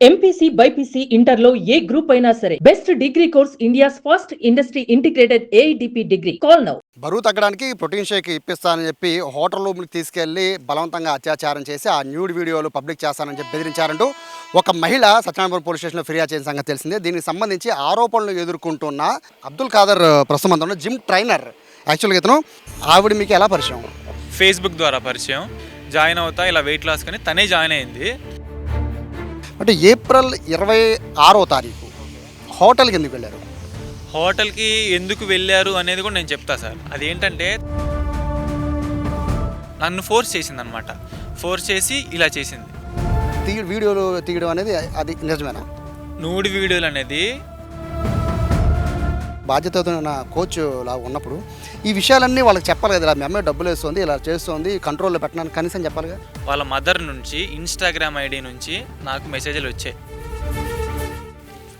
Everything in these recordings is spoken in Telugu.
ఎంపీసీ బైపీసీ ఇంటర్లో ఏ గ్రూప్ అయినా సరే best degree course India's first industry integrated AITP degree. Call now. బరువు తగ్గడానికి ప్రోటీన్ షేక్ ఇప్పిస్తానని చెప్పి హోటల్ రూమ్కి తీసుకెళ్లి బలవంతంగా అత్యాచారం చేసి ఆ న్యూడ్ వీడియోలు పబ్లిక్ చేస్తానని చెప్పి బెదిరించారంటూ ఒక మహిళ సత్యనారాయణపురం పోలీస్ స్టేషన్లో ఫిర్యాదు చేసిన సంగతి తెలిసిందే. దీనికి సంబంధించి ఆరోపణలు ఎదుర్కొంటున్న అబ్దుల్ ఖాదర్ ప్రస్తుతం అంతా జిమ్ ట్రైనర్. యాక్చువల్గా ఇతను ఆవిడ మీకు ఎలా పరిచయం? ఫేస్బుక్ ద్వారా పరిచయం. జాయిన్ అవుతా ఇలా వెయిట్ లాస్ కానీ తనే జాయిన్ అయింది. అంటే ఏప్రిల్ 26వ తారీఖు హోటల్కి ఎందుకు వెళ్ళారు? హోటల్కి ఎందుకు వెళ్ళారు అనేది కూడా నేను చెప్తా సార్. అదేంటంటే నన్ను ఫోర్స్ చేసింది అనమాట. ఫోర్స్ చేసి ఇలా చేసింది. వీడియోలు తీయడం అనేది అది నిజమేనా? నూడి వీడియోలు అనేది బాధ్యతతో ఉన్న కోచ్ లా ఉన్నప్పుడు ఈ విషయాలన్నీ వాళ్ళకి చెప్పాలి కదా. మీ అమ్మాయి డబ్బులు వేస్తుంది, ఇలా చేస్తుంది, కంట్రోల్లో పెట్టడానికి కనీసం చెప్పాలిగా. వాళ్ళ మదర్ నుంచి ఇన్స్టాగ్రామ్ ఐడి నుంచి నాకు మెసేజ్లు వచ్చాయి.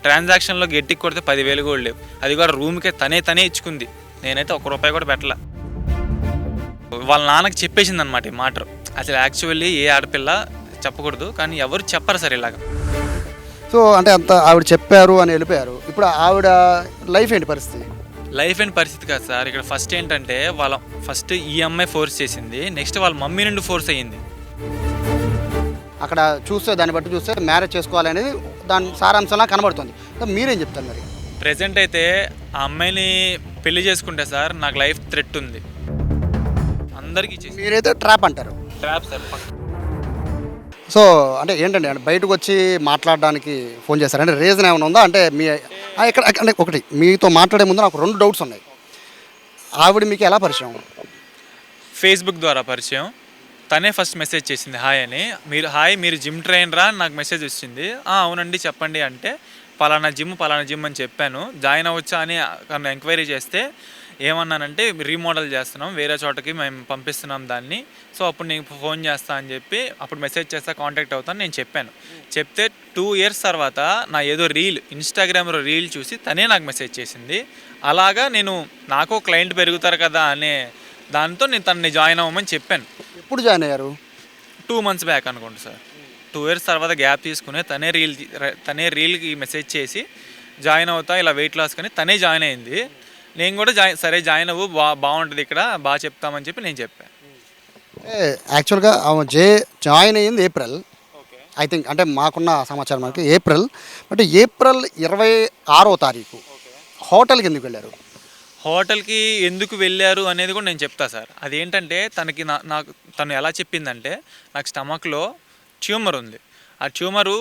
ట్రాన్సాక్షన్లో గట్టికి కొడితే 10,000 కూడా లేవు. అది కూడా రూమ్కే తనే ఇచ్చుకుంది. నేనైతే ₹1 కూడా పెట్టలే. వాళ్ళ నాన్నకి చెప్పేసింది అనమాట ఈ మాట. అసలు యాక్చువల్లీ ఏ ఆడపిల్ల చెప్పకూడదు, కానీ ఎవరు చెప్పరు సార్ ఇలాగ. సో అంటే అంత ఆవిడ చెప్పారు అని వెళ్ళిపోయారు. ఇప్పుడు ఆవిడ లైఫ్ ఏంటి పరిస్థితి? లైఫ్ అండ్ పరిస్థితి కాదు సార్. ఇక్కడ ఫస్ట్ ఏంటంటే ఫస్ట్ ఈ అమ్మాయి ఫోర్స్ చేసింది. నెక్స్ట్ వాళ్ళ మమ్మీ నుండి ఫోర్స్ అయ్యింది. అక్కడ చూస్తే దాన్ని బట్టి చూస్తే మ్యారేజ్ చేసుకోవాలనేది దాని సారాంశంలా కనబడుతుంది. మీరేం చెప్తారు మరి? ప్రెజెంట్ అయితే ఆ అమ్మాయిని పెళ్లి చేసుకుంటే సార్ నాకు లైఫ్ థ్రెట్ ఉంది. అందరికీ మీరైతే ట్రాప్ అంటారు. Trap sir. సో అంటే ఏంటండి, అంటే బయటకు వచ్చి మాట్లాడడానికి ఫోన్ చేశారు అంటే రీజన్ ఏమైనా ఉందా? అంటే మీ ఇక్కడ అంటే ఒకటి మీతో మాట్లాడే ముందు నాకు 2 డౌట్స్ ఉన్నాయి. ఆవిడ మీకు ఎలా పరిచయం? ఫేస్బుక్ ద్వారా పరిచయం. తనే ఫస్ట్ మెసేజ్ చేసింది హాయ్ అని. మీరు జిమ్ ట్రైనరా అని నాకు మెసేజ్ వచ్చింది. అవునండి చెప్పండి అంటే పలానా జిమ్ అని చెప్పాను. జాయిన్ అవ్వచ్చా అని ఎంక్వైరీ చేస్తే ఏమన్నానంటే రీమోడల్ చేస్తున్నాం, వేరే చోటకి మేము పంపిస్తున్నాం దాన్ని, సో అప్పుడు నీకు ఫోన్ చేస్తా అని చెప్పి అప్పుడు మెసేజ్ చేస్తా, కాంటాక్ట్ అవుతాను నేను చెప్పాను. చెప్తే 2 years తర్వాత నా ఏదో ఇన్స్టాగ్రామ్లో రీల్ చూసి తనే నాకు మెసేజ్ చేసింది. అలాగా నాకు క్లయింట్ పెరుగుతారు కదా అనే దాంతో నేను తనని జాయిన్ అవ్వమని చెప్పాను. ఎప్పుడు జాయిన్ అయ్యారు? 2 months బ్యాక్ అనుకోండి సార్. 2 years తర్వాత గ్యాప్ తీసుకుని తనే రీల్కి మెసేజ్ చేసి జాయిన్ అవుతా ఇలా వెయిట్ లాస్ కానీ తనే జాయిన్ అయింది. నేను కూడా సరే జాయిన్ అవ్వు, బాగుంటుంది ఇక్కడ, బాగా చెప్తామని చెప్పి నేను చెప్పాను. యాక్చువల్గా జాయిన్ అయ్యింది ఏప్రిల్, ఐ థింక్. అంటే మాకున్న సమాచారం మనకి ఏప్రిల్. అంటే ఏప్రిల్ 26వ తారీఖు హోటల్కి ఎందుకు వెళ్ళారు? హోటల్కి ఎందుకు వెళ్ళారు అనేది కూడా నేను చెప్తా సార్. అదేంటంటే తను ఎలా చెప్పిందంటే నాకు స్టమక్లో ట్యూమర్ ఉంది, ఆ ట్యూమరు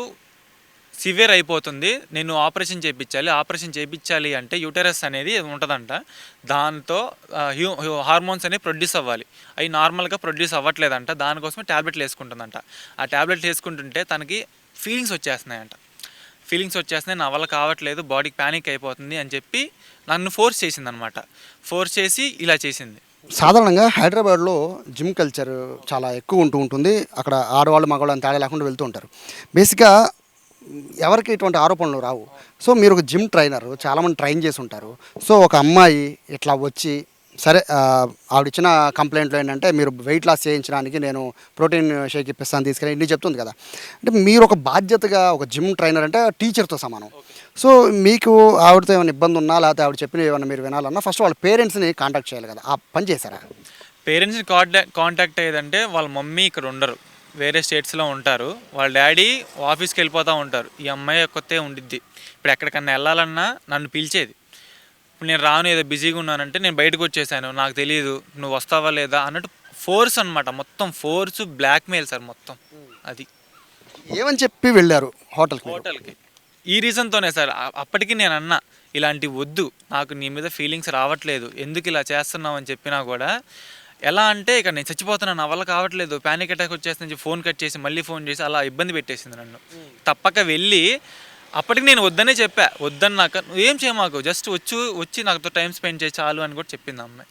సివియర్ అయిపోతుంది, నేను ఆపరేషన్ చేయించాలి అంటే యూటెరస్ అనేది ఉంటుందంట, దాంతో హార్మోన్స్ అనేవి ప్రొడ్యూస్ అవ్వాలి, అవి నార్మల్గా ప్రొడ్యూస్ అవ్వట్లేదంట, దానికోసమే ట్యాబ్లెట్లు వేసుకుంటుందంట. ఆ ట్యాబ్లెట్లు వేసుకుంటుంటే తనకి ఫీలింగ్స్ వచ్చేస్తున్నాయి, నా వల్ల కావట్లేదు, బాడీకి ప్యానిక్ అయిపోతుంది అని చెప్పి నన్ను ఫోర్స్ చేసిందనమాట. ఫోర్స్ చేసి ఇలా చేసింది. సాధారణంగా హైదరాబాద్లో జిమ్ కల్చర్ చాలా ఎక్కువ ఉంటుంది. అక్కడ ఆడవాళ్ళు మగవాళ్ళు తేడా లేకుండా వెళ్తూ ఉంటారు. బేసిక్గా ఎవరికి ఇటువంటి ఆరోపణలు రావు. సో మీరు ఒక జిమ్ ట్రైనర్, చాలామంది ట్రైన్ చేసి ఉంటారు. సో ఒక అమ్మాయి ఇట్లా వచ్చి సరే ఆవిడిచ్చిన కంప్లైంట్లు ఏంటంటే మీరు వెయిట్ లాస్ చేయించడానికి నేను ప్రోటీన్ షేక్ ఇప్పిస్తాను తీసుకెళ్ళి ఇన్ని చెప్తుంది కదా. అంటే మీరు ఒక బాధ్యతగా ఒక జిమ్ ట్రైనర్ అంటే టీచర్తో సమానం. సో మీకు ఆవిడతో ఏమైనా ఇబ్బంది ఉన్నా, లేకపోతే ఆవిడ చెప్పిన ఏమైనా మీరు వినాలన్నా ఫస్ట్ వాళ్ళ పేరెంట్స్ని కాంటాక్ట్ చేయాలి కదా. ఆ పని చేశారా? పేరెంట్స్ని కాంటాక్ట్ అయ్యేదంటే వాళ్ళ మమ్మీ ఇక్కడ ఉండరు, వేరే స్టేట్స్లో ఉంటారు, వాళ్ళ డాడీ ఆఫీస్కి వెళ్ళిపోతూ ఉంటారు. ఈ అమ్మాయి కొత్త ఉండిద్ది. ఇప్పుడు ఎక్కడికన్నా వెళ్ళాలన్నా నన్ను పిలిచేది. ఇప్పుడు నేను రాను, ఏదో బిజీగా ఉన్నానంటే నేను బయటకు వచ్చేసాను, నాకు తెలియదు నువ్వు వస్తావా లేదా అన్నట్టు ఫోర్స్ అనమాట. మొత్తం ఫోర్స్, బ్లాక్మెయిల్ సార్ మొత్తం. అది ఏమని చెప్పి వెళ్ళారు హోటల్కి? ఈ రీజన్తోనే సార్. అప్పటికి నేను అన్నా ఇలాంటి వద్దు, నాకు నీ మీద ఫీలింగ్స్ రావట్లేదు, ఎందుకు ఇలా చేస్తున్నావు అని చెప్పినా కూడా ఎలా అంటే ఇక నేను చచ్చిపోతున్నాను, నా వల్ల కావట్లేదు, ప్యానిక్ అటాక్ వచ్చేస్తుంది, ఫోన్ కట్ చేసి మళ్ళీ ఫోన్ చేసి అలా ఇబ్బంది పెట్టేసింది నన్ను. తప్పక వెళ్ళి అప్పటికి నేను వద్దనే చెప్పా, వద్దన్నాక నువ్వేం చేయమాకు, జస్ట్ వచ్చి నాతో టైం స్పెండ్ చేయి చాలు అని కూడా చెప్పింది అమ్మాయి.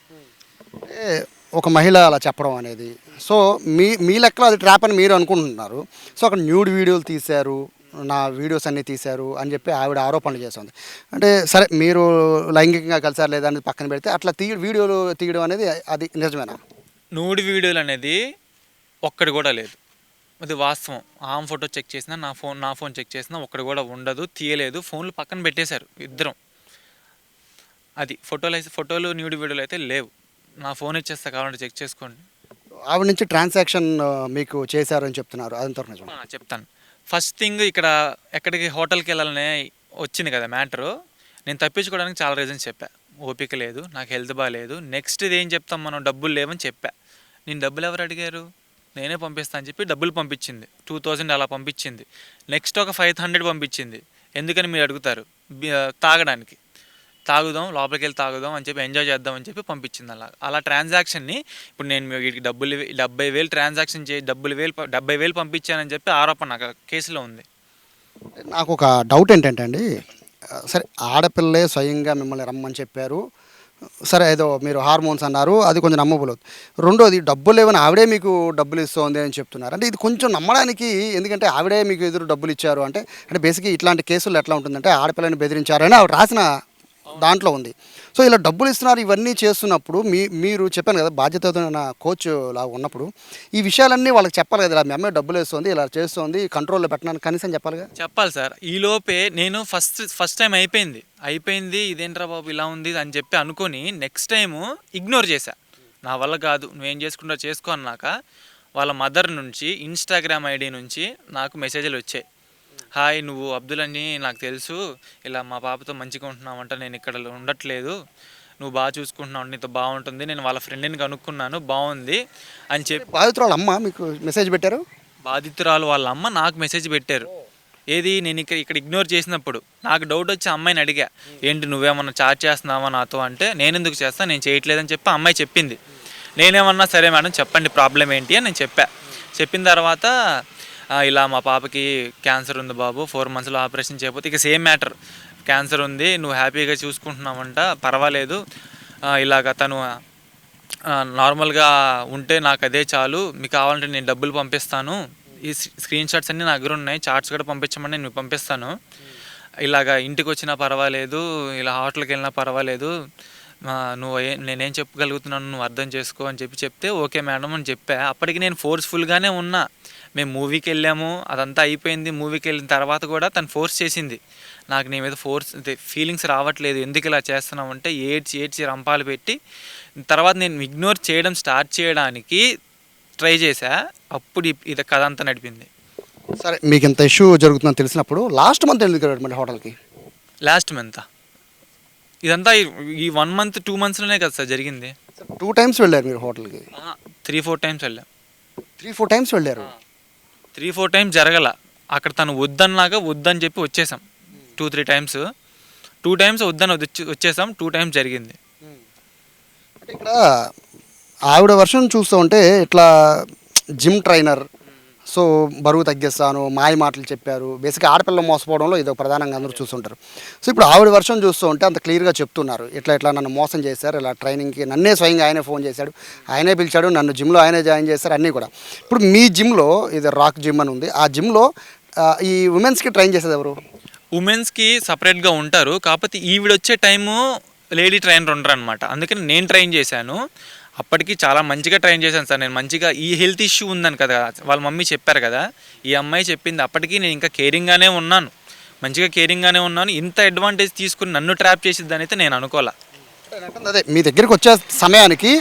ఒక మహిళ అలా చెప్పడం అనేది, సో మీ లెక్కలో అది ట్రాప్ అని మీరు అనుకుంటున్నారు. సో అక్కడ న్యూడ్ వీడియోలు తీశారు, నా వీడియోస్ అన్నీ తీశారు అని చెప్పి ఆవిడ ఆరోపణలు చేస్తుంది. అంటే సరే మీరు లైంగికంగా కలిసారు లేదా అనేది పక్కన పెడితే అట్లా వీడియోలు తీయడం అనేది అది నిజమేనా? నూడి వీడియోలు అనేది ఒక్కటి కూడా లేదు. అది వాస్తవం. ఆమె ఫోటో చెక్ చేసినా, నా ఫోన్ చెక్ చేసినా ఒక్కడు కూడా ఉండదు, తీయలేదు. ఫోన్లు పక్కన పెట్టేశారు ఇద్దరం. అది ఫోటోలు న్యూడ్ వీడియోలు అయితే లేవు. నా ఫోన్ ఇచ్చేస్తా, కావాలంటే చెక్ చేసుకోండి. ఆవిడ నుంచి ట్రాన్సాక్షన్ మీకు చేశారని చెప్తున్నారు, అదంతా నిజం? చెప్తాను. ఫస్ట్ థింగ్ ఇక్కడ ఎక్కడికి హోటల్కి వెళ్ళాలనే వచ్చింది కదా మ్యాటరు. నేను తప్పించుకోవడానికి చాలా రీజన్స్ చెప్పా. ఓపిక లేదు, నాకు హెల్త్ బాగాలేదు. నెక్స్ట్ ఇది ఏం చెప్తాం మనం, డబ్బులు లేవని చెప్పా. నేను డబ్బులు ఎవరు అడిగారు, నేనే పంపిస్తాను అని చెప్పి డబ్బులు పంపించింది. 2000 అలా పంపించింది. నెక్స్ట్ ఒక 500 పంపించింది. ఎందుకని మీరు అడుగుతారు, తాగడానికి. తాగుదాం, లోపలికి వెళ్ళి తాగుదాం అని చెప్పి ఎంజాయ్ చేద్దాం అని చెప్పి పంపించింది. అలా ట్రాన్సాక్షన్ని ఇప్పుడు నేను వీటికి 70,000 ట్రాన్సాక్షన్ 70,000 పంపించానని చెప్పి ఆరోపణ నాకు కేసులో ఉంది. నాకు ఒక డౌట్ ఏంటంటే అండి, సరే ఆడపిల్లే స్వయంగా మిమ్మల్ని రమ్మని చెప్పారు, సరే ఏదో మీరు హార్మోన్స్ అన్నారు, అది కొంచెం నమ్మబోలేదు. రెండోది డబ్బులు లేవని ఆవిడే మీకు డబ్బులు ఇస్తుంది అని చెప్తున్నారు. అంటే ఇది కొంచెం నమ్మడానికి, ఎందుకంటే ఆవిడే మీకు ఎదురు డబ్బులు ఇచ్చారు అంటే బేసిక్గా ఇట్లాంటి కేసులు ఎట్లా ఉంటుందంటే ఆడపిల్లని బెదిరించారని ఆవిడ రాసిన దాంట్లో ఉంది. సో ఇలా డబ్బులు ఇస్తున్నారు, ఇవన్నీ చేస్తున్నప్పుడు మీరు చెప్పాను కదా బాధ్యతమైన కోచ్ లాగా ఉన్నప్పుడు ఈ విషయాలన్నీ వాళ్ళకి చెప్పాలి కదా, మీ అమ్మాయి డబ్బులు వేస్తుంది, ఇలా చేస్తుంది, కంట్రోల్లో పెట్టడానికి కనీసం చెప్పాలిగా. చెప్పాలి సార్. ఈలోపే నేను ఫస్ట్ టైం అయిపోయింది, ఇదేంట్రా బాబు ఇలా ఉంది అని చెప్పి అనుకొని నెక్స్ట్ టైము ఇగ్నోర్ చేశా. నా వల్ల కాదు, నువ్వేం చేసుకుంటా చేసుకో అన్నాక వాళ్ళ మదర్ నుంచి ఇన్స్టాగ్రామ్ ఐడి నుంచి నాకు మెసేజ్లు వచ్చాయి. హాయ్, నువ్వు అబ్దుల్ అని నాకు తెలుసు, ఇలా మా పాపతో మంచిగా ఉంటున్నావంట, నేను ఇక్కడ ఉండట్లేదు, నువ్వు బాగా చూసుకుంటున్నావు, నీతో బాగుంటుంది, నేను వాళ్ళ ఫ్రెండ్ని కనుక్కున్నాను, బాగుంది అని చెప్పి బాధితురాలు అమ్మ మీకు మెసేజ్ పెట్టారు. బాధితురాలు వాళ్ళ అమ్మ నాకు మెసేజ్ పెట్టారు. ఏది, నేను ఇక్కడ ఇగ్నోర్ చేసినప్పుడు నాకు డౌట్ వచ్చి అమ్మాయిని అడిగా, ఏంటి నువ్వేమన్నా చాట్ చేస్తున్నావా నాతో అంటే, నేను ఎందుకు చేస్తాను, నేను చేయట్లేదని చెప్పి అమ్మాయి చెప్పింది. నేనేమన్నా సరే మేడం చెప్పండి ప్రాబ్లం ఏంటి అని నేను చెప్పిన తర్వాత ఇలా మా పాపకి క్యాన్సర్ ఉంది బాబు, 4 monthsలో ఆపరేషన్ చేయకపోతే, ఇక సేమ్ మ్యాటర్, క్యాన్సర్ ఉంది, నువ్వు హ్యాపీగా చూసుకుంటున్నావంట, పర్వాలేదు, ఇలాగ తను నార్మల్గా ఉంటే నాకు అదే చాలు, మీకు కావాలంటే నేను డబ్బులు పంపిస్తాను, ఈ స్క్రీన్ షాట్స్ అన్నీ నా దగ్గర ఉన్నాయి, చార్ట్స్ కూడా పంపించమని నేను పంపిస్తాను, ఇలాగ ఇంటికి వచ్చినా పర్వాలేదు, ఇలా హోటల్కి వెళ్ళినా పర్వాలేదు, నేనేం చెప్పగలుగుతున్నాను నువ్వు అర్థం చేసుకో అని చెప్తే ఓకే మేడం అని చెప్పా. అప్పటికి నేను ఫోర్స్ఫుల్గానే ఉన్నా. మేము మూవీకి వెళ్ళాము, అదంతా అయిపోయింది. మూవీకి వెళ్ళిన తర్వాత కూడా తను ఫోర్స్ చేసింది. నాకు నీ మీద ఫీలింగ్స్ రావట్లేదు, ఎందుకు ఇలా చేస్తున్నావు అంటే ఏడ్చి రంపాలు పెట్టి తర్వాత నేను ఇగ్నోర్ చేయడం స్టార్ట్ చేయడానికి ట్రై చేశా. అప్పుడు ఇది కథ అంతా నడిపింది. సరే, మీకు ఇంత ఇష్యూ జరుగుతుందని తెలిసినప్పుడు లాస్ట్ మంత్ ఎందుకు వెళ్ళారు మరి హోటల్కి? లాస్ట్ మంత్ ఇదంతా ఈ 1 month 2 monthsలోనే కదా సార్ జరిగింది. 2 times వెళ్ళారు మీరు హోటల్కి? 3-4 times వెళ్ళాం. 3-4 times వెళ్ళారు? 3-4 times జరగల. అక్కడ తను వద్దన్నాక వద్దని చెప్పి వచ్చేసాం. 2-3 times 2 times వద్దని వచ్చేసాం. 2 times జరిగింది. అంటే ఇక్కడ ఆవిడ వర్షన్ చూస్తూ ఉంటే ఇట్లా జిమ్ ట్రైనర్, సో బరువు తగ్గిస్తాను, మాయ మాటలు చెప్పారు, బేసిక్గా ఆడపిల్లలు మోసపోవడంలో ఇది ప్రధానంగా అందరూ చూస్తుంటారు. సో ఇప్పుడు ఆవిడ వర్షన్ చూస్తూ ఉంటే అంత క్లియర్గా చెప్తున్నారు, ఇట్లా నన్ను మోసం చేశారు, ఇలా ట్రైనింగ్కి నన్నే స్వయంగా ఆయనే ఫోన్ చేశాడు, ఆయనే పిలిచాడు, నన్ను జిమ్లో ఆయనే జాయిన్ చేశారు, అన్నీ కూడా. ఇప్పుడు మీ జిమ్లో ఇది రాక్ జిమ్ అని ఉంది, ఆ జిమ్లో ఈ ఉమెన్స్కి ట్రైన్ చేసేది ఎవరు? ఉమెన్స్కి సపరేట్గా ఉంటారు, కాకపోతే ఈవిడ వచ్చే టైము లేడీ ట్రైనర్ ఉండరు అనమాట. అందుకని నేను ట్రైన్ చేశాను. అప్పటికి చాలా మంచిగా ట్రైన్ చేశాను సార్. నేను మంచిగా ఈ హెల్త్ ఇష్యూ ఉందని కదా వాళ్ళ మమ్మీ చెప్పారు కదా, ఈ అమ్మాయి చెప్పింది. అప్పటికి నేను ఇంకా కేరింగ్గానే ఉన్నాను, మంచిగా కేరింగ్గానే ఉన్నాను. ఇంత అడ్వాంటేజ్ తీసుకుని నన్ను ట్రాప్ చేసిద్దని అయితే నేను అనుకోలే. అదే మీ దగ్గరికి వచ్చే సమయానికి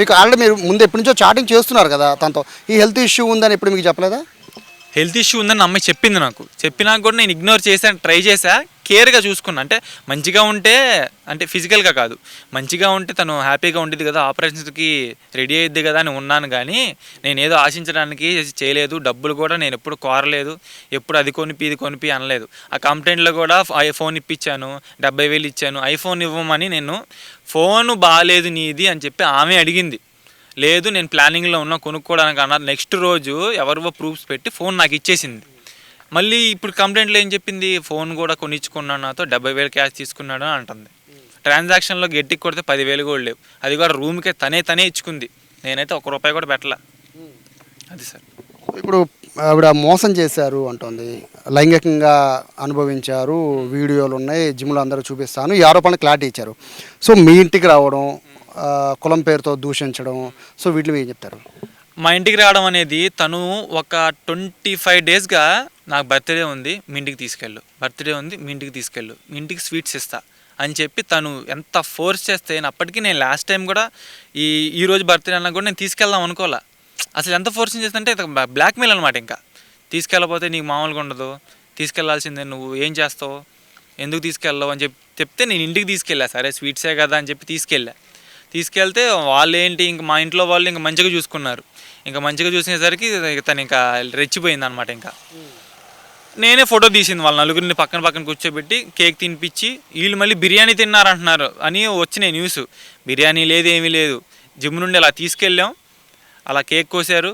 మీకు ఆల్రెడీ మీరు ముందు ఎప్పటి నుంచో చాటింగ్ చేస్తున్నారు కదా తనతో, ఈ హెల్త్ ఇష్యూ ఉందని ఎప్పుడు మీకు చెప్పలేదా? హెల్త్ ఇష్యూ ఉందని అమ్మాయి చెప్పింది నాకు. చెప్పినాక కూడా నేను ఇగ్నోర్ చేశాను, ట్రై చేశా, కేర్గా చూసుకున్నా. అంటే మంచిగా ఉంటే, అంటే ఫిజికల్గా కాదు, మంచిగా ఉంటే తను హ్యాపీగా ఉండేది కదా, ఆపరేషన్స్కి రెడీ అయ్యిద్ది కదా అని ఉన్నాను. కానీ నేను ఏదో ఆశించడానికి చేయలేదు. డబ్బులు కూడా నేను ఎప్పుడు కోరలేదు, ఎప్పుడు అది కొనిపి ఇది కొనిపి అనలేదు. ఆ కంప్లైంట్లో కూడా ఐఫోన్ ఇప్పించాను, 70,000 ఇచ్చాను, ఐఫోన్ ఇవ్వమని. నేను ఫోను బాగాలేదు నీది అని చెప్పి ఆమె అడిగింది. లేదు నేను ప్లానింగ్లో ఉన్నా కొనుక్కోవడానికి అన్నారు. నెక్స్ట్ రోజు ఎవరివో ప్రూఫ్స్ పెట్టి ఫోన్ నాకు ఇచ్చేసింది. మళ్ళీ ఇప్పుడు కంప్లైంట్లో ఏం చెప్పింది, ఫోన్ కూడా కొనిచ్చుకున్నాను, నాతో 70,000 క్యాష్ తీసుకున్నాడు అని అంటుంది. ట్రాన్సాక్షన్లో గట్టికి కొడితే 10,000 కూడా లేవు. అది కూడా రూమ్కే తనే ఇచ్చుకుంది. నేనైతే ₹1 కూడా పెట్టలే. అది సార్. ఇప్పుడు ఆవిడ మోసం చేశారు అంటుంది, లైంగికంగా అనుభవించారు, వీడియోలు ఉన్నాయి, జిమ్లో అందరూ చూపిస్తాను, ఈ ఆరోపణలు క్లారిటీ ఇచ్చారు. సో మీ ఇంటికి రావడం, కులం పేరుతో దూషించడం, సో వీటిని ఏం చెప్తారు? మా ఇంటికి రావడం అనేది తను ఒక 25 డేస్గా నాకు బర్త్డే ఉంది మీ ఇంటికి తీసుకెళ్ళు, బర్త్డే ఉంది మీ ఇంటికి తీసుకెళ్ళు, మీ ఇంటికి స్వీట్స్ ఇస్తా అని చెప్పి తను ఎంత ఫోర్స్ చేస్తే అప్పటికి నేను లాస్ట్ టైం కూడా ఈరోజు బర్త్డే అన్నా కూడా నేను తీసుకెళ్దాం అనుకోలే. అసలు ఎంత ఫోర్సింగ్ చేస్తుంటే బ్లాక్మెయిల్ అనమాట. ఇంకా తీసుకెళ్ళకపోతే నీకు మామూలుగా ఉండదు, తీసుకెళ్లాల్సిందే, నువ్వు ఏం చేస్తావు, ఎందుకు తీసుకెళ్ళవు అని చెప్తే నేను ఇంటికి తీసుకెళ్ళా. సరే స్వీట్సే కదా అని చెప్పి తీసుకెళ్తే వాళ్ళు ఏంటి ఇంక మా ఇంట్లో వాళ్ళు ఇంకా మంచిగా చూసుకున్నారు. ఇంకా మంచిగా చూసేసరికి తను ఇంకా రెచ్చిపోయింది అనమాట. ఇంకా నేనే ఫోటో తీసింది వాళ్ళ నలుగురిని పక్కన కూర్చోబెట్టి కేక్ తినిపించి వీళ్ళు మళ్ళీ బిర్యానీ తిన్నారంటున్నారు అని వచ్చినాయి న్యూస్. బిర్యానీ లేదు, ఏమీ లేదు. జిమ్ నుండి అలా తీసుకెళ్ళాం, అలా కేక్ కోసారు,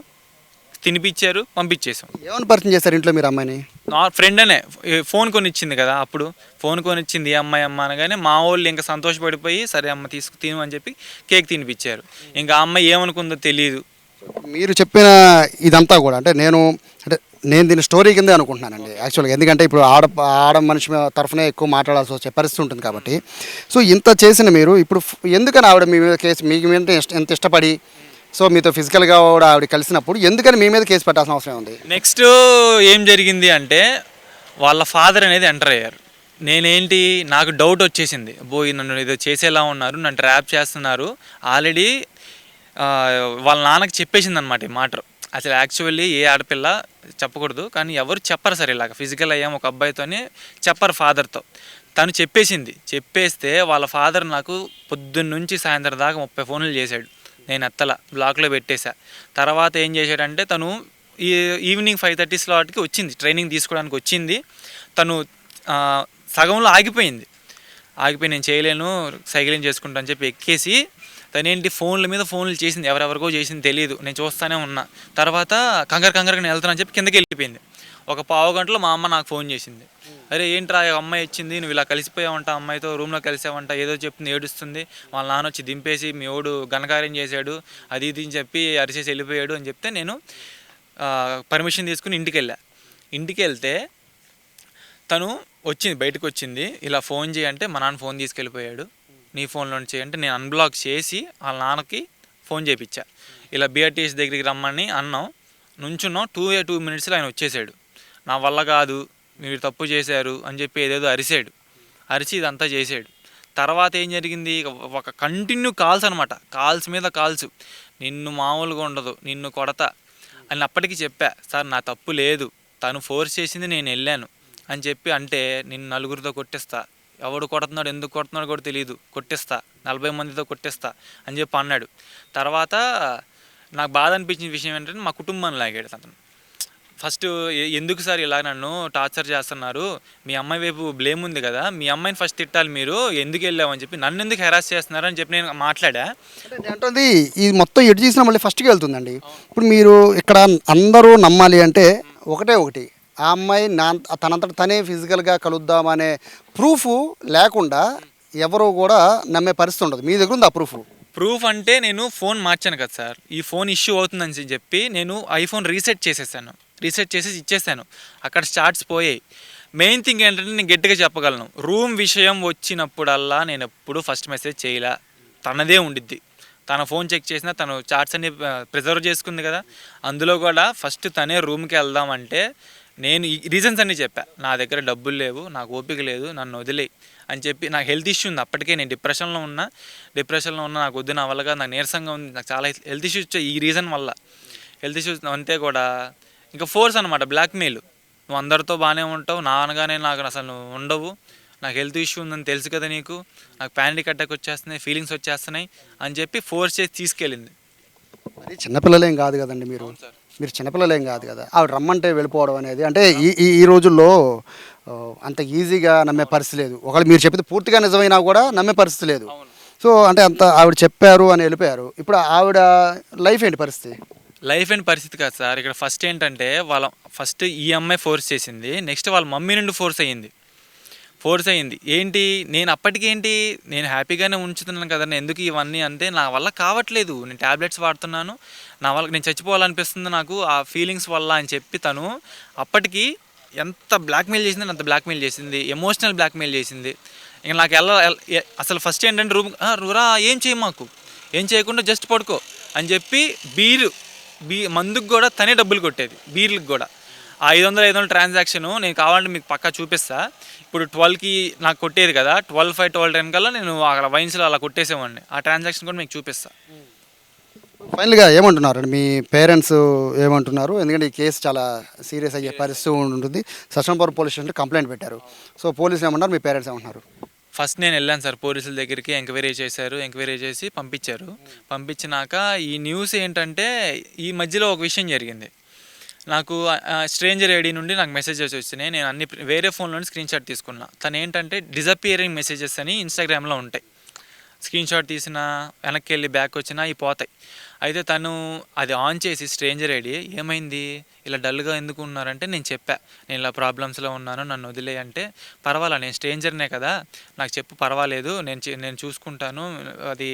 తినిపించారు, పంపించేసాం. ఏమైనా పరిచయం చేస్తారు ఇంట్లో మీరు అమ్మాయిని? నా ఫ్రెండ్ అనే ఫోన్ కొనిచ్చింది కదా, అప్పుడు ఫోన్ కొనిచ్చింది అమ్మాయి అమ్మ అనగానే మా వాళ్ళు ఇంకా సంతోషపడిపోయి సరే అమ్మ తిను అని చెప్పి కేక్ తినిపించారు. ఇంకా ఆ అమ్మాయి ఏమనుకుందో తెలియదు. మీరు చెప్పిన ఇదంతా కూడా అంటే నేను దీని స్టోరీ కిందే అనుకుంటున్నానండి యాక్చువల్గా. ఎందుకంటే ఇప్పుడు ఆడ మనిషి తరఫునే ఎక్కువ మాట్లాడాల్సి వచ్చే పరిస్థితి ఉంటుంది కాబట్టి. సో ఇంత చేసిన మీరు ఇప్పుడు ఎందుకని ఆవిడ మీ మీద కేసు, మీకు మీద ఎంత ఇష్టపడి సో మీతో ఫిజికల్గా కూడా ఆవిడ కలిసినప్పుడు ఎందుకని మీ మీద కేసు పెట్టాల్సిన అవసరం ఉంది? నెక్స్ట్ ఏం జరిగింది అంటే వాళ్ళ ఫాదర్ అనేది ఎంటర్ అయ్యారు. నేనేంటి నాకు డౌట్ వచ్చేసింది, నన్ను ఏదో చేసేలా ఉన్నారు, నన్ను ట్రాప్ చేస్తున్నారు. ఆల్రెడీ వాళ్ళ నాన్నకి చెప్పేసింది అనమాట ఈ మాట. అసలు యాక్చువల్లీ ఏ ఆడపిల్ల చెప్పకూడదు, కానీ ఎవరు చెప్పరు సార్ ఇలాగ ఫిజికల్ అయ్యాం ఒక అబ్బాయితోనే చెప్పరు ఫాదర్తో. తను చెప్పేస్తే వాళ్ళ ఫాదర్ నాకు పొద్దున్న నుంచి సాయంత్రం దాకా 30 ఫోన్లు చేశాడు. నేను ఎత్తల, బ్లాక్లో పెట్టేశా. తర్వాత ఏం చేశాడంటే తను ఈవినింగ్ 5:30 స్లాట్కి వచ్చింది, ట్రైనింగ్ తీసుకోవడానికి వచ్చింది. తను సగంలో ఆగిపోయి నేను చేయలేను, సైక్లింగ్ చేసుకుంటా అని చెప్పి ఎక్కేసి తనేంటి ఫోన్ల మీద ఫోన్లు చేసింది, ఎవరెవరికో చేసింది తెలియదు, నేను చూస్తూనే ఉన్నా. తర్వాత కంగారుగా నేను వెళ్తానని చెప్పి కిందకి వెళ్ళిపోయింది. ఒక పావు గంటలో మా అమ్మ నాకు ఫోన్ చేసింది, అరే ఏంట్రా అమ్మాయి వచ్చింది, నువ్వు ఇలా కలిసిపోయావంట, అమ్మాయితో రూమ్లో కలిసావంట, ఏదో చెప్తుంది, ఏడుస్తుంది, వాళ్ళ నాన్న వచ్చి దింపేసి మీ ఓడు ఘనకార్యం చేశాడు అది ఇది అని చెప్పి అరిచేసి వెళ్ళిపోయాడు అని చెప్తే నేను పర్మిషన్ తీసుకుని ఇంటికి వెళ్తే తను బయటకు వచ్చింది. ఇలా ఫోన్ చేయంటే మా నాన్న ఫోన్ తీసుకెళ్ళిపోయాడు, నీ ఫోన్లో చేయంటే నేను అన్బ్లాక్ చేసి వాళ్ళ నాన్నకి ఫోన్ చేయించా. ఇలా బిఆర్టీఎస్ దగ్గరికి రమ్మని అన్నాం, నుంచున్నాం. 2 మినిట్స్లో ఆయన వచ్చేసాడు. నా వల్ల కాదు, మీరు తప్పు చేశారు అని చెప్పి ఏదేదో అరిచి ఇదంతా చేశాడు. తర్వాత ఏం జరిగింది, ఒక కంటిన్యూ కాల్స్ అనమాట, కాల్స్ మీద కాల్స్, నిన్ను మామూలుగా ఉండదు, నిన్ను కొడతా అని అప్పటికి చెప్పా. సార్ నా తప్పు లేదు, తను ఫోర్స్ చేసింది, నేను వెళ్ళాను అని చెప్పి అంటే నిన్ను నలుగురితో కొట్టిస్తా, ఎవడు కొడుతున్నాడు ఎందుకు కొడుతున్నాడు కూడా తెలియదు, కొట్టిస్తా, 40 మందితో కొట్టిస్తా అని చెప్పి అన్నాడు. తర్వాత నాకు బాధ అనిపించిన విషయం ఏంటంటే మా కుటుంబాన్ని లాగాడు అతను. ఫస్ట్ ఎందుకు సార్ ఇలా నన్ను టార్చర్ చేస్తున్నారు, మీ అమ్మాయి వైపు బ్లేమ్ ఉంది కదా, మీ అమ్మాయిని ఫస్ట్ తిట్టాలి, మీరు ఎందుకు వెళ్ళామని చెప్పి నన్ను ఎందుకు హెరాస్ చేస్తున్నారు అని చెప్పి నేను మాట్లాడా. అంటే ఇది మొత్తం ఎటు చేసినా మళ్ళీ ఫస్ట్కి వెళ్తుందండి. ఇప్పుడు మీరు ఇక్కడ అందరూ నమ్మాలి అంటే ఒకటి, ఆ అమ్మాయి తనంతట తనే ఫిజికల్గా కలుద్దామనే ప్రూఫ్ లేకుండా ఎవరు కూడా నమ్మే పరిస్థితి ఉండదు. మీ దగ్గర ఉంది ఆ ప్రూఫ్ అంటే నేను ఫోన్ మార్చాను కదా సార్, ఈ ఫోన్ ఇష్యూ అవుతుందని చెప్పి నేను ఐఫోన్ రీసెట్ చేసేసి ఇచ్చేసాను. అక్కడ స్టార్ట్స్ పోయాయి. మెయిన్ థింగ్ ఏంటంటే నేను గట్టిగా చెప్పగలను, రూమ్ విషయం వచ్చినప్పుడల్లా నేను ఎప్పుడు ఫస్ట్ మెసేజ్ చేయలే, తనదే ఉండిద్ది. తన ఫోన్ చెక్ చేసినా తను చాట్స్ అన్ని ప్రిజర్వ్ చేసుకుంది కదా, అందులో కూడా ఫస్ట్ తనే రూమ్కి వెళ్దామంటే నేను ఈ రీజన్స్ అన్నీ చెప్పా. నా దగ్గర డబ్బులు లేవు, నాకు ఓపిక లేదు, నన్ను వదిలే అని చెప్పి. నాకు హెల్త్ ఇష్యూ ఉంది, అప్పటికే నేను డిప్రెషన్లో ఉన్నా, నాకు వద్దు, నా వల్లగా నాకు నీరసంగా ఉంది, నాకు చాలా హెల్త్ ఇష్యూస్ వచ్చాయి ఈ రీజన్ వల్ల. హెల్త్ ఇష్యూస్ అంతే కూడా ఇంకా ఫోర్స్ అనమాట, బ్లాక్మెయిల్. నువ్వు అందరితో బాగానే ఉంటావు, నా అనగానే నాకు అసలు నువ్వు ఉండవు, నాకు హెల్త్ ఇష్యూ ఉందని తెలుసు కదా నీకు, నాకు ప్యానిక్ అటాక్ వచ్చేస్తున్నాయి, ఫీలింగ్స్ వచ్చేస్తున్నాయి అని చెప్పి ఫోర్స్ చేసి తీసుకెళ్ళింది. మరి చిన్నపిల్లలేం కాదు కదండి మీరు చిన్నపిల్లలేం కాదు కదా, ఆవిడ రమ్మంటే వెళ్ళిపోవడం అనేది అంటే ఈ రోజుల్లో అంత ఈజీగా నమ్మే పరిస్థితి లేదు. ఒకవేళ మీరు చెప్పేది పూర్తిగా నిజమైనా కూడా నమ్మే పరిస్థితి లేదు. సో అంటే అంత ఆవిడ చెప్పారు అని వెళ్ళిపోయారు. ఇప్పుడు ఆవిడ లైఫ్ ఏంటి పరిస్థితి కాదు సార్. ఇక్కడ ఫస్ట్ ఏంటంటే ఫస్ట్ ఈ అమ్మాయి ఫోర్స్ చేసింది, నెక్స్ట్ వాళ్ళ మమ్మీ నుండి ఫోర్స్ అయ్యింది. ఏంటి నేను అప్పటికేంటి నేను హ్యాపీగానే ఉంచుతున్నాను కదా, ఎందుకు ఇవన్నీ అంటే నా వల్ల కావట్లేదు, నేను ట్యాబ్లెట్స్ వాడుతున్నాను, నా వల్ల నేను చచ్చిపోవాలనిపిస్తుంది నాకు ఆ ఫీలింగ్స్ వల్ల అని చెప్పి తను అప్పటికి ఎంత బ్లాక్మెయిల్ చేసింది, అంత బ్లాక్మెయిల్ చేసింది, ఎమోషనల్ బ్లాక్మెయిల్ చేసింది. ఇంకా నాకు అసలు ఫస్ట్ ఏంటంటే రూరా ఏం చేయకుండా జస్ట్ పడుకో అని చెప్పి బీరు మందుకు కూడా తనే డబ్బులు కొట్టేది, బీర్లకు కూడా. ఆ 500 ట్రాన్సాక్షను నేను కావాలంటే మీకు పక్కా చూపిస్తా. ఇప్పుడు 12కి నాకు కొట్టేది కదా, 12:05 12:10 కల్లా నేను అక్కడ వైన్స్లో అలా కొట్టేసేవాడిని. ఆ ట్రాన్సాక్షన్ కూడా మీకు చూపిస్తా. ఫైనల్గా ఏమంటున్నారు మీ పేరెంట్స్ ఏమంటున్నారు? ఎందుకంటే ఈ కేసు చాలా సీరియస్ అయ్యే పరిస్థితి ఉంటుంది. సత్యనారాయణపురం పోలీస్ స్టేషన్లో కంప్లైంట్ పెట్టారు. సో పోలీసులు ఏమంటారు, మీ పేరెంట్స్ ఏమంటున్నారు? ఫస్ట్ నేను వెళ్ళాను సార్ పోలీసుల దగ్గరికి, ఎంక్వైరీ చేశారు. ఎంక్వైరీ చేసి పంపించారు. పంపించినాక ఈ న్యూస్ ఏంటంటే, ఈ మధ్యలో ఒక విషయం జరిగింది. నాకు స్ట్రేంజర్ ఐడి నుండి నాకు మెసేజెస్ వచ్చినాయి. నేను అన్ని వేరే ఫోన్ నుండి స్క్రీన్ షాట్ తీసుకున్నా. తను ఏంటంటే డిజపియరింగ్ మెసేజెస్ అని ఇన్స్టాగ్రామ్లో ఉంటాయి. స్క్రీన్ షాట్ తీసిన వెనక్కి వెళ్ళి బ్యాక్ వచ్చినా ఇవి పోతాయి. అయితే తను అది ఆన్ చేసి స్ట్రేంజర్ ఐడి ఏమైంది ఇలా డల్గా ఎందుకు ఉన్నారంటే, నేను చెప్పా నేను ఇలా ప్రాబ్లమ్స్లో ఉన్నాను, నన్ను వదిలే అంటే, పర్వాలా నేను స్ట్రేంజర్నే కదా, నాకు చెప్పు పర్వాలేదు, నేను చూసుకుంటాను, అది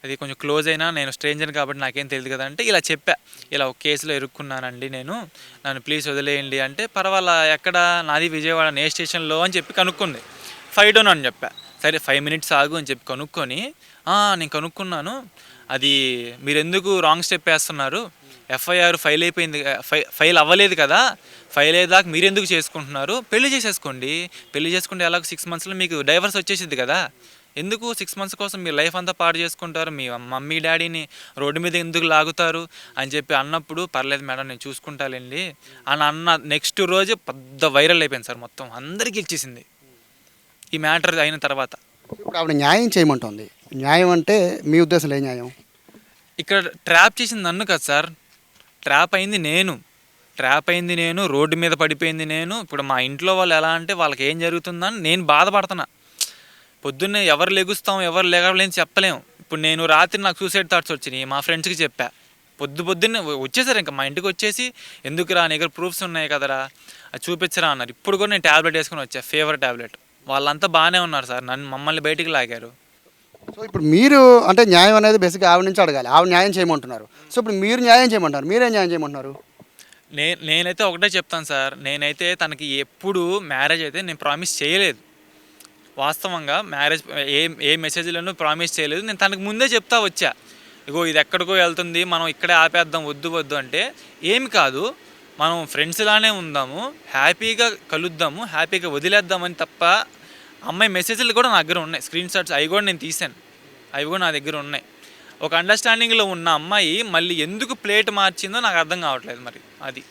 అది కొంచెం క్లోజ్ అయినా నేను స్ట్రేంజర్ కాబట్టి నాకేం తెలియదు కదా అంటే, ఇలా చెప్పా ఇలా ఒక కేసులో ఇరుక్కున్నానండి నేను, నన్ను ప్లీజ్ వదిలేయండి అంటే, పర్వాలా ఎక్కడ, నాది విజయవాడ ఏ స్టేషన్లో అని చెప్పి కనుక్కుంది. 5 డౌన్ అని చెప్పా. సరే 5 మినిట్స్ ఆగు అని చెప్పి కనుక్కొని, నేను కనుక్కున్నాను, అది మీరు ఎందుకు రాంగ్ స్టెప్ వేస్తున్నారు, ఎఫ్ఐఆర్ ఫైల్ అయిపోయింది, ఫైల్ అవ్వలేదు కదా, ఫైల్ అయ్యేదాకా మీరు ఎందుకు చేసుకుంటున్నారు, పెళ్లి చేసేసుకోండి, పెళ్లి చేసుకుంటే ఎలాగో 6 మంత్స్లో మీకు డైవర్స్ వచ్చేసింది కదా, ఎందుకు 6 మంత్స్ కోసం మీ లైఫ్ అంతా పాడు చేసుకుంటారు, మీ మమ్మీ డాడీని రోడ్డు మీద ఎందుకు లాగుతారు అని చెప్పి అన్నప్పుడు, పర్లేదు మేడం నేను చూసుకుంటాలేండి అని అన్న నెక్స్ట్ రోజు పెద్ద వైరల్ అయిపోయింది సార్, మొత్తం అందరికీ ఇచ్చేసింది ఈ మ్యాటర్ అయిన తర్వాత. ఇప్పుడు ఆవిడ న్యాయం చేయమంటుంది. న్యాయం అంటే మీ ఉద్దేశంలో ఏ న్యాయం? ఇక్కడ ట్రాప్ చేసింది నన్ను కదా సార్, ట్రాప్ అయింది నేను, రోడ్డు మీద పడిపోయింది నేను. ఇప్పుడు మా ఇంట్లో వాళ్ళు ఎలా అంటే, వాళ్ళకి ఏం జరుగుతుందని నేను బాధపడుతున్నా. పొద్దున్నే ఎవరు లెగుస్తాం ఎవరు లేగలేని చెప్పలేము. ఇప్పుడు నేను రాత్రి నాకు సూసైడ్ థాట్స్ వచ్చినాయి, మా ఫ్రెండ్స్కి చెప్పా, పొద్దున్నే వచ్చేసారు ఇంకా మా ఇంటికి వచ్చేసి, ఎందుకురా నీ దగ్గర ప్రూఫ్స్ ఉన్నాయి కదరా అది చూపించరా అన్నారు. ఇప్పుడు కూడా నేను ట్యాబ్లెట్ వేసుకుని వచ్చా, ఫీవర్ ట్యాబ్లెట్. వాళ్ళంతా బాగానే ఉన్నారు సార్, మమ్మల్ని బయటికి లాగారు. సో ఇప్పుడు మీరు అంటే న్యాయం అనేది బేసిక్గా ఆవిడ నుంచి అడగాలి, ఆవిడ న్యాయం చేయమంటున్నారు. సో ఇప్పుడు మీరు న్యాయం చేయమంటారు, మీరేం న్యాయం చేయమంటున్నారు? నేనైతే ఒకటే చెప్తాను సార్, నేనైతే తనకి ఎప్పుడు మ్యారేజ్ అయితే నేను ప్రామిస్ చేయలేదు. వాస్తవంగా మ్యారేజ్ ఏ మెసేజ్లను ప్రామిస్ చేయలేదు. నేను తనకు ముందే చెప్తా వచ్చా, ఇగో ఇది ఎక్కడికో వెళ్తుంది, మనం ఇక్కడే ఆపేద్దాం, వద్దు అంటే, ఏమి కాదు మనం ఫ్రెండ్స్లానే ఉందాము, హ్యాపీగా కలుద్దాము, హ్యాపీగా వదిలేద్దామని తప్ప. అమ్మాయి మెసేజ్లు కూడా నా దగ్గర ఉన్నాయి, స్క్రీన్ షాట్స్ అవి కూడా నేను తీశాను, అవి కూడా నా దగ్గర ఉన్నాయి. ఒక అండర్స్టాండింగ్లో ఉన్న అమ్మాయి మళ్ళీ ఎందుకు ప్లేట్ మార్చిందో నాకు అర్థం కావట్లేదు. మరి అది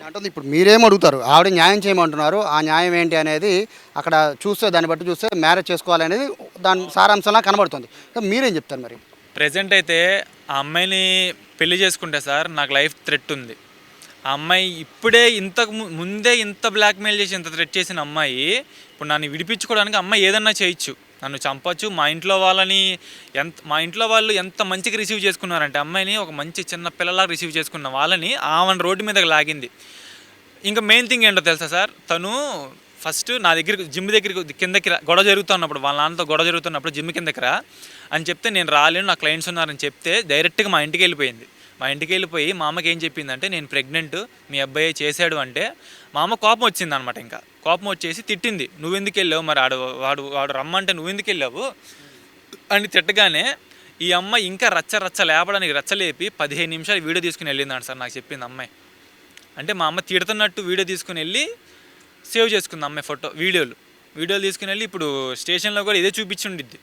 అంటే ఇప్పుడు మీరేం అడుగుతారు, ఆవిడ న్యాయం చేయమంటున్నారు, ఆ న్యాయం ఏంటి అనేది అక్కడ చూస్తే, దాన్ని బట్టి చూస్తే మ్యారేజ్ చేసుకోవాలనేది దాని సారాంశంలా కనబడుతుంది. మీరేం చెప్తారు మరి? ప్రజెంట్ అయితే ఆ అమ్మాయిని పెళ్లి చేసుకుంటే సార్ నాకు లైఫ్ థ్రెట్ ఉంది. ఆ అమ్మాయి ఇప్పుడే ఇంతకు ముందే ఇంత బ్లాక్మెయిల్ చేసి ఇంత థ్రెట్ చేసిన అమ్మాయి ఇప్పుడు నన్ను విడిపించుకోవడానికి అమ్మాయి ఏదన్నా చేయొచ్చు, నన్ను చంపచ్చు. మా ఇంట్లో వాళ్ళు ఎంత మంచిగా రిసీవ్ చేసుకున్నారంటే, అమ్మాయిని ఒక మంచి చిన్న పిల్లలాగా రిసీవ్ చేసుకున్న వాళ్ళని ఆమెను రోడ్డు మీదకి లాగింది. ఇంకా మెయిన్ థింగ్ ఏంటో తెలుసా సార్, తను ఫస్ట్ నా దగ్గరికి జిమ్ దగ్గరికి కిందకి గొడవ జరుగుతున్నప్పుడు, వాళ్ళ నాన్నతో గొడవ జరుగుతున్నప్పుడు జిమ్ కిందకి రా అని చెప్తే, నేను రాలేను నా క్లయింట్స్ ఉన్నారని చెప్తే డైరెక్ట్గా మా ఇంటికి వెళ్ళిపోయింది. మా ఇంటికి వెళ్ళిపోయి మా అమ్మకి ఏం చెప్పిందంటే, నేను ప్రెగ్నెంట్, మీ అబ్బాయి చేశాడు అంటే, మా అమ్మ కోపం వచ్చింది అనమాట. ఇంకా కోపం వచ్చేసి తిట్టింది, నువ్వెందుకు వెళ్ళావు, మరి వాడు రమ్మంటే నువ్వెందుకు వెళ్ళావు అని తిట్టగానే, ఈ అమ్మాయి ఇంకా రచ్చ లేపడానికి రచ్చలేపి 15 నిమిషాలు వీడియో తీసుకుని వెళ్ళిందంట సార్, నాకు చెప్పింది అమ్మాయి. అంటే మా అమ్మ తిడుతున్నట్టు వీడియో తీసుకుని వెళ్ళి సేవ్ చేసుకుంది అమ్మాయి వీడియోలు తీసుకుని వెళ్ళి ఇప్పుడు స్టేషన్లో కూడా ఇదే చూపించుండిద్ది,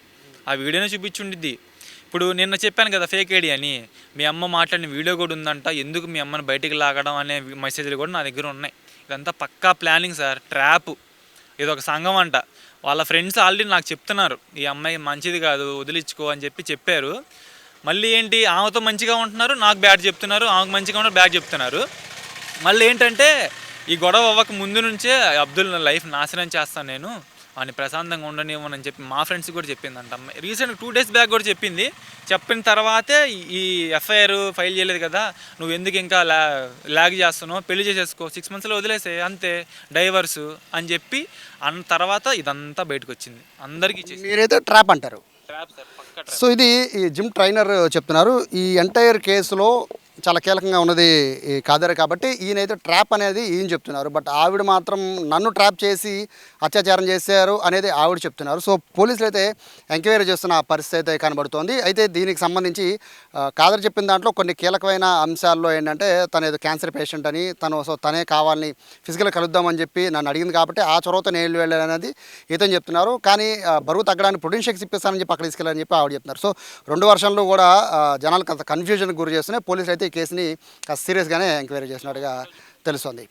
ఆ వీడియోనే చూపించుండిద్ది. ఇప్పుడు నిన్న చెప్పాను కదా ఫేక్ ఐడి అని, మీ అమ్మ మాట్లాడిన వీడియో కూడా ఉందంట, ఎందుకు మీ అమ్మని బయటికి లాగడం అనే మెసేజ్లు కూడా నా దగ్గర ఉన్నాయి. ఇదంతా పక్కా ప్లానింగ్ సార్, ట్రాప్. ఇది ఒక సంఘం అంట. వాళ్ళ ఫ్రెండ్స్ ఆల్రెడీ నాకు చెప్తున్నారు, ఈ అమ్మాయి మంచిది కాదు వదిలించుకో అని చెప్పారు. మళ్ళీ ఏంటి, ఆమెతో మంచిగా ఉంటున్నారు, నాకు బ్యాడ్ చెప్తున్నారు, ఆమెకు మంచిగా ఉన్నారు, బ్యాడ్ చెప్తున్నారు. మళ్ళీ ఏంటంటే, ఈ గొడవ అవ్వక ముందు నుంచే అబ్దుల్ లైఫ్ నాశనం చేస్తాను నేను, వాడిని ప్రశాంతంగా ఉండనివ్వనని చెప్పి మా ఫ్రెండ్స్ కూడా చెప్పిందంట అమ్మాయి. రీసెంట్గా 2 days బ్యాక్ కూడా చెప్పింది. చెప్పిన తర్వాతే ఈ ఎఫ్ఐఆర్ ఫైల్ చేయలేదు కదా, నువ్వు ఎందుకు ఇంకా లాగ్ చేస్తున్నావు, పెళ్లి చేసేసుకో, 6 monthsలో వదిలేసే అంతే, డైవర్స్ అని చెప్పి అన్న తర్వాత ఇదంతా బయటకు వచ్చింది అందరికీ. మీరైతే ట్రాప్ అంటారు. ట్రాప్ సార్, పక్కా ట్రాప్. సో ఇది ఈ జిమ్ ట్రైనర్ చెప్తున్నారు. ఈ ఎంటైర్ కేసులో చాలా కీలకంగా ఉన్నది ఈ కాదర్ కాబట్టి ఈయనైతే ట్రాప్ అనేది ఈయన చెప్తున్నారు. బట్ ఆవిడ మాత్రం నన్ను ట్రాప్ చేసి అత్యాచారం చేశారు అనేది ఆవిడ చెప్తున్నారు. సో పోలీసులు అయితే ఎంక్వైరీ చేస్తున్న పరిస్థితి అయితే కనబడుతోంది. అయితే దీనికి సంబంధించి కాదర్ చెప్పిన దాంట్లో కొన్ని కీలకమైన అంశాల్లో ఏంటంటే తను ఏదో క్యాన్సర్ పేషెంట్ అని తనే కావాలని ఫిజికల్గా కలుద్దామని చెప్పి నన్ను అడిగింది కాబట్టి ఆ చొరవతో నేను వెళ్ళాను అనేది ఇతను చెప్తున్నారు. కానీ బరువు తగ్గడానికి ప్రోటీన్ షేక్స్ ఇప్పిస్తానని చెప్పి అక్కడ తీసుకెళ్ళాలని చెప్పి ఆవిడ చెప్తున్నారు. సో రెండు వర్షన్లు కూడా జనాలకు అంత కన్ఫ్యూజన్కి గురి చేస్తున్నాయి. పోలీసులు అయితే ఈ కేసుని సీరియస్గానే ఎంక్వైరీ చేసినట్టుగా తెలుస్తోంది.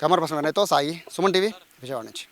కెమెరా పర్సన్ వినయ్తో సాయి, సుమన్ టీవీ, విజయవాడ నుంచి.